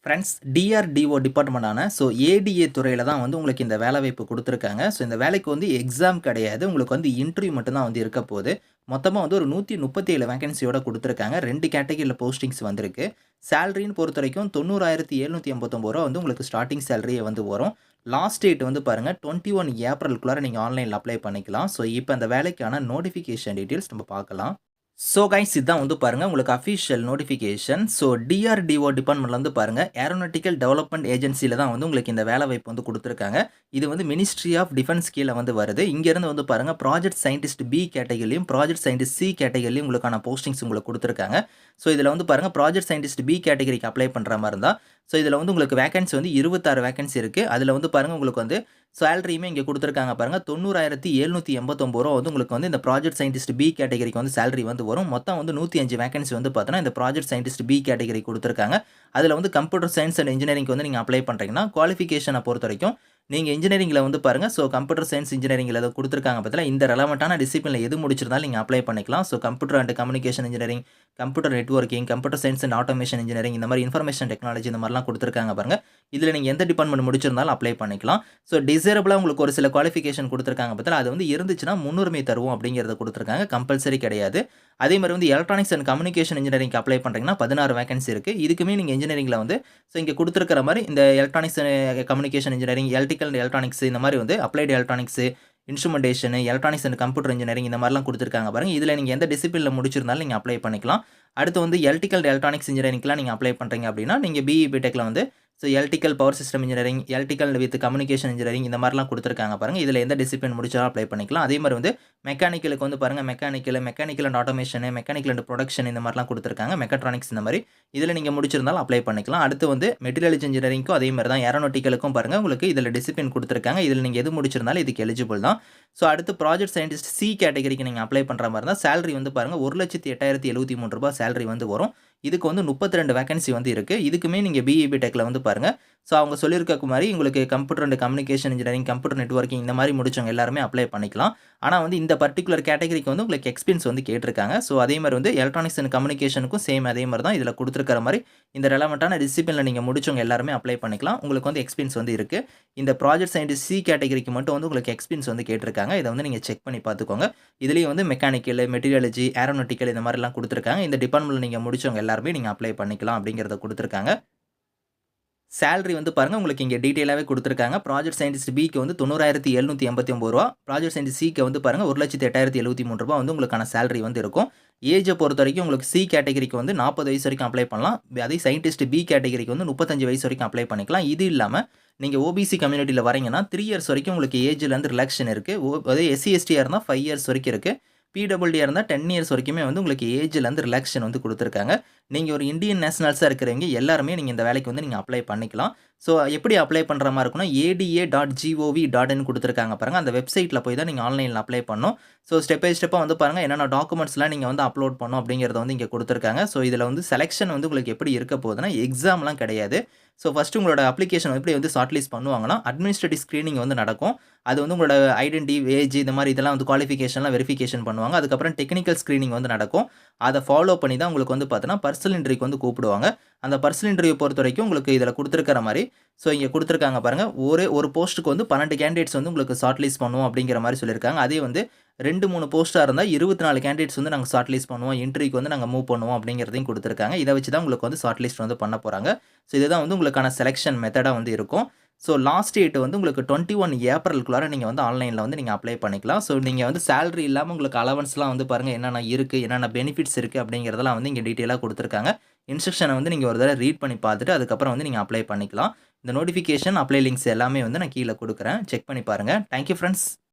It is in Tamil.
ஃப்ரெண்ட்ஸ் டிஆர்டிஓ டிபார்ட்மெண்டான ஏடிஏ துறையில தான் வந்து உங்களுக்கு இந்த வேலைவாய்ப்பு குடுத்துருக்காங்க. இந்த வேலைக்கு வந்து எக்ஸாம் கிடையாது. உங்களுக்கு வந்து இன்டர்வியூ மட்டும் தான் வந்து இருக்க போது. மொத்தமா வந்து ஒரு 137 வேக்கன்சியோட குடுத்துருக்காங்க. 2 கேட்டகரில போஸ்டிங்ஸ் வந்திருக்கு. சேலரின்னு பொறுத்தவரைக்கும் ரூ. 90,789 வந்து உங்களுக்கு ஸ்டார்ட்டிங் சேலரியே வந்து வரும். லாஸ்ட் டேட் வந்து பாருங்க 21 ஏப்ரலுக்குள்ளார நீங்க ஆன்லைன்ல அப்ளை பண்ணிக்கலாம். இப்ப அந்த வேலைக்கான நோட்டிஃபிகேஷன் டீட்டெயில்ஸ் நம்ம பார்க்கலாம். கைஸ் இதான் வந்து பாருங்க உங்களுக்கு அஃபிஷியல் நோட்டிஃபிகேஷன். டிஆர்டிஓ டிபார்ட்மெண்ட்ல வந்து பாருங்க ஏரோநாட்டிக்கல் டெவலப்மென்ட் ஏஜென்சில தான் வந்து உங்களுக்கு இந்த வேலைவாய்ப்பு வந்து குடுத்துருக்காங்க. இது வந்து மினிஸ்ட்ரி ஆஃப் டிஃபென்ஸ் கீழ வந்து வருது. இங்க இருந்து வந்து பாருங்க ப்ராஜெக்ட் சயின்டிஸ்ட் பி கேட்டகரிலயும், ப்ராஜெக்ட் சயின்டிஸ்ட் சி கேட்டகரிலயும் உங்களுக்கான போஸ்டிங்ஸ் உங்களுக்கு குடுத்துருக்காங்க. இதுல வந்து பாருங்க ப்ராஜெக்ட் சயின்டிஸ்ட் பி கேட்டகரிக்கு அப்ளை பண்ற மாரி இருந்தா, இதுல வந்து உங்களுக்கு வேக்கன்சி வந்து 26 வேக்கன்சி இருக்கு. அதுல வந்து பாருங்க உங்களுக்கு வந்து சேலரியுமே இங்க குடுத்துருக்காங்க பாருங்க. ரூ. 90,789 வந்து உங்களுக்கு வந்து இந்த ப்ராஜெக்ட் சயின்டிஸ்ட் பி கேட்டகரிக்கு வந்து சேலரி வந்து வரும். மொத்தம் வந்து 105 வேக்கன்சி வந்து பார்த்தோன்னா, இந்த ப்ராஜெக்ட் சயின்டிஸ்ட் பி கேட்டகரி குடுத்துருக்காங்க. அதுல வந்து கம்ப்யூட்டர் சயன்ஸ் அண்ட் இன்ஜினியரிங்க்கு வந்து நீங்க அப்ளை பண்றீங்கன்னா, குவாலிஃபிகேஷன பொறுத்தவரைக்கும் நீங்க இன்ஜினியரிங்ல வந்து பாருங்க, கம்ப்யூட்டர் சயன்ஸ் இன்ஜினியரிங்ல ஏதோ குடுத்துருக்காங்க பார்த்தீங்களா, இந்த ரெலவென்ட்டான டிசிப்ளின்ல எது முடிச்சிருந்தாலும் நீங்க அப்ளை பண்ணிக்கலாம். Computer and communication engineering, computer networking, computer science and automation engineering இந்த மாரி இன்ஃபர்மேஷன் டெக்னாலஜி இந்த மாரிலாம் குடுத்துருக்காங்க பாருங்க. இதுல நீங்க எந்த டிபார்ட்மென்ட் முடிச்சிருந்தாலும் அப்ளை பண்ணிக்கலாம். டிசைரபிளா உங்களுக்கு ஒரு சில குவாலிஃபிகேஷன் குடுத்துருக்காங்க பார்த்தீங்களா, அது வந்து இருந்துச்சுன்னா முன்னுரிமை தருவோம் அப்படிங்கிறத குடுத்துருக்காங்க. கம்பல்சரி கிடையாது. அதே மாரி வந்து எலக்ட்ரானிக்ஸ் அண்ட் கம்யூனிகேஷன் இன்ஜினியரிங்க்கு அப்ளை பண்றீங்கன்னா 16 வேக்கன்சி இருக்கு. இதுக்குமே நீங்க இன்ஜினியரிங்ல வந்து இங்க குடுத்துருக்கிற மாரி இந்த electronics communication engineering, electrical and electronics இந்த மாரி வந்து applied electronics, instrumentation, electronics and computer engineering இந்த மாரிலாம் குடுத்துருக்காங்க பாருங்க. இதுல நீங்க எந்த டிசிப்ளின்ல முடிச்சிருந்தாலும் நீங்க அப்ளை பண்ணிக்கலாம். அடுத்து வந்து எலக்ட்ரிக்கல் அண்ட் எலக்ட்ரானிக்ஸ் இன்ஜினியரிங்க்குலாம் நீங்க அப்ளை பண்றீங்க அப்படின்னா, நீங்க பிஇ, பிடெக்ல வந்து electrical power system engineering, electrical with communication engineering இந்த மாரிலாம் குடுத்துருக்காங்க பாருங்க. இதுல எந்த டிசிப்ளின் முடிச்சாலும் அப்ளை பண்ணிக்கலாம். அதே மாரி வந்து மெக்கானிக்கலுக்கு வந்து பாருங்க mechanical and automation, mechanical and production இந்த மாரிலாம் குடுத்துருக்காங்க. மெக்காட்ரானிக்ஸ் இந்த மாரி. இதுல நீங்க முடிச்சிருந்தாலும் அப்ளை பண்ணிக்கலாம். அடுத்து வந்து மெட்டீரியல்ஸ் இன்ஜினியரிங்க்கும் அதே மாரி தான். ஏரோநாட்டிக்கலுக்கும் பாருங்க உங்களுக்கு இதுல டிசிப்ளின் குடுத்துருக்காங்க. இதுல நீங்க எது முடிச்சிருந்தாலும் இதுக்கு எலிஜிபிள் தான். அடுத்து ப்ராஜெக்ட் சயின்டிஸ்ட் சி கேட்டகரிக்கு நீங்க அப்ளை பண்ற மாரி இருந்தா, சேலரி வந்து பாருங்க ரூ. 1,08,073 சேலரி வந்து வரும். இதுக்கு வந்து 32 வேக்கன்சி வந்து இருக்கு. இதுக்குமே நீங்க பிஇ, பிடெக்ல வந்து பாருங்க. அவங்க சொல்லியிருக்க மாரி உங்களுக்கு computer and communication engineering, computer networking இந்த மாரி முடிச்சவங்க எல்லாருமே அப்ளை பண்ணிக்கலாம். ஆனா வந்து இந்த பர்ட்டிகுலர் கேட்டகரிக்கு வந்து உங்களுக்கு எக்ஸ்பீரியன்ஸ் வந்து கேட்டிருக்காங்க. அதே மாரி வந்து எலக்ட்ரானிக்ஸ் அண்ட் கம்யூனிகேஷனுக்கும் சேம் அதே மாரி தான். இதுல குடுத்திருக்கிற மாரி இந்த ரெலவென்ட்டான டிசிப்ளின்ல நீங்க முடிச்சவங்க எல்லாருமே அப்ளை பண்ணிக்கலாம். உங்களுக்கு வந்து எக்ஸ்பீரியன்ஸ் வந்து இருக்கு. இந்த ப்ராஜெக்ட் சயின்டிஸ்ட் சி கேட்டகரிக்கு மட்டும் வந்து உங்களுக்கு எக்ஸ்பீரியன்ஸ் வந்து கேட்டிருக்காங்க. இத வந்து நீங்க செக் பண்ணி பார்த்துக்கோங்க. இதுலயும் வந்து மெக்கானிக்கல், மெட்டீரியாலஜி, ஏரோநாட்டிக்கல் இந்த மாரிலாம் குடுத்திருக்காங்க. இந்த டிபார்ட்மென்ட்ல நீங்க முடிச்சவங்க எல்லாருமே நீங்க அப்ளை பண்ணிக்கலாம் அப்படிங்கிறத குடுத்திருக்காங்க. சேலரி வந்து பாருங்க உங்களுக்கு இங்க டீட்டெயிலாவே குடுத்துருக்காங்க. ப்ராஜெக்ட் சயின்டிஸ்ட் பிக்கு வந்து ரூ. 90,789 ப்ராஜெக்ட் சயின்டிஸ்ட் சிக்கு வந்து பாருங்க ரூ. 1,08,073 வந்து உங்களுக்கான சேலரி வந்து இருக்கும். ஏஜ பொறுத்தவரைக்கும் உங்களுக்கு சி கேட்டகரிக்கு வந்து 40 வயசு வரைக்கும் அப்ளை பண்ணலாம். அதே சயின்டிஸ்ட் பி கேட்டகரிக்கு வந்து 35 வயசு வரைக்கும் அப்ளை பண்ணிக்கலாம். இது இல்லாம நீங்க ஓபிசி கம்யூனிட்டில வரீங்கன்னா 3 இயர்ஸ் வரைக்கும் உங்களுக்கு ஏஜ்ல இருந்து ரிலாக்சேஷன் இருக்கு. அதே எஸ்சி, எஸ்டியா இருந்தா 5 இயர்ஸ் வரைக்கும் இருக்கு. பிடபிள்யூடியா இருந்தா 10 இயர்ஸ் வரைக்குமே வந்து உங்களுக்கு ஏஜ்ல இருந்து ரிலாக்சேஷன் வந்து குடுத்துருக்காங்க. நீங்க ஒரு இந்தியன் நேஷனல்ஸா இருக்கிறவங்க எல்லாருமே நீங்க இந்த வேலைக்கு வந்து நீங்க அப்ளை பண்ணிக்கலாம். எப்படி அப்ளை பண்ற மாரி இருக்கும்னா, ada.gov.in குடுத்துருக்காங்க பாருங்க. அந்த வெப்சைட்ல போய் தான் நீங்க ஆன்லைன்ல அப்ளை பண்ணணும். ஸ்டெப் பை ஸ்டெப்பா வந்து பாருங்க என்னென்ன டாக்குமெண்ட்ஸ்லாம் நீங்க வந்து அப்லோட் பண்ணணும் அப்படிங்கிறத வந்து இங்க குடுத்துருக்காங்க. இதுல வந்து செலக்ஷன் வந்து உங்களுக்கு எப்படி இருக்க போகுதுன்னா, எக்ஸாம்லாம் கிடையாது. ஃபர்ஸ்ட் உங்களோட அப்ளிகேஷன் எப்படி வந்து ஷார்ட் லிஸ்ட் பண்ணுவாங்கன்னா, அட்மினிஸ்ட்ரேட்டிவ் ஸ்கிரீனிங் வந்து நடக்கும். அது வந்து உங்களோட ஐடென்டி, ஏஜ் இந்த மாரி இதெல்லாம் வந்து குவாலிஃபிகேஷன்லாம் வெரிஃபிகேஷன் பண்ணுவாங்க. அதுக்கப்புறம் டெக்னிக்கல் ஸ்கிரீனிங் வந்து நடக்கும். அத ஃபாலோ பண்ணி தான் உங்களுக்கு வந்து பார்த்தீங்கன்னா, பர்சனல் இன்டர்வியூக்கு வந்து கூப்பிடுவாங்க. அந்த பர்சனல் இன்டர்வியூ பொறுத்தவரைக்கும் உங்களுக்கு இதுல குடுத்திருக்கிற மாரி, இங்க குடுத்திருக்காங்க பாருங்க. ஒரு போஸ்ட்டுக்கு வந்து 12 கேண்டிடேட்ஸ் வந்து உங்களுக்கு ஷார்ட் லிஸ்ட் பண்ணுவோம் அப்படிங்கிற மாரி சொல்லியிருக்காங்க. அதே வந்து 2, 3 போஸ்ட்டா இருந்தா 24 கேண்டிடேட்ஸ் வந்து நாங்க ஷார்ட் லிஸ்ட் பண்ணுவோம். இன்டர்வியூக்கு வந்து நாங்க மூவ் பண்ணுவோம் அப்படிங்கிறதையும் குடுத்திருக்காங்க. இத வச்சு தான் உங்களுக்கு வந்து ஷார்ட் லிஸ்ட் வந்து பண்ண போறாங்க. இதுதான் வந்து உங்களுக்கான செலக்ஷன் மெத்தடா வந்து இருக்கும். லாஸ்ட் டேட் வந்து உங்களுக்கு 21 ஏப்ரலுக்குள்ளார நீங்க வந்து ஆன்லைன்ல வந்து நீங்க அப்ளை பண்ணிக்கலாம். நீங்க வந்து சேலரி இல்லாம உங்களுக்கு அலவன்ஸ்லாம் வந்து பாருங்க என்னென்ன இருக்கு, என்னென்ன பெனிஃபிட்ஸ் இருக்கு அப்படிங்கிறதெல்லாம் வந்து இங்க டீட்டெயிலா குடுத்துருக்காங்க. இன்ஸ்ட்ரக்ஷன வந்து நீங்க ஒரு தடவ ரீட் பண்ணி பார்த்துட்டு அதுக்கப்புறம் வந்து நீங்க அப்ளை பண்ணிக்கலாம். இந்த நோட்டிஃபிகேஷன், அப்ளை லிங்க்ஸ் எல்லாமே வந்து நான் கீழ குடுக்குறேன். செக் பண்ணி பாருங்க. Thank you friends.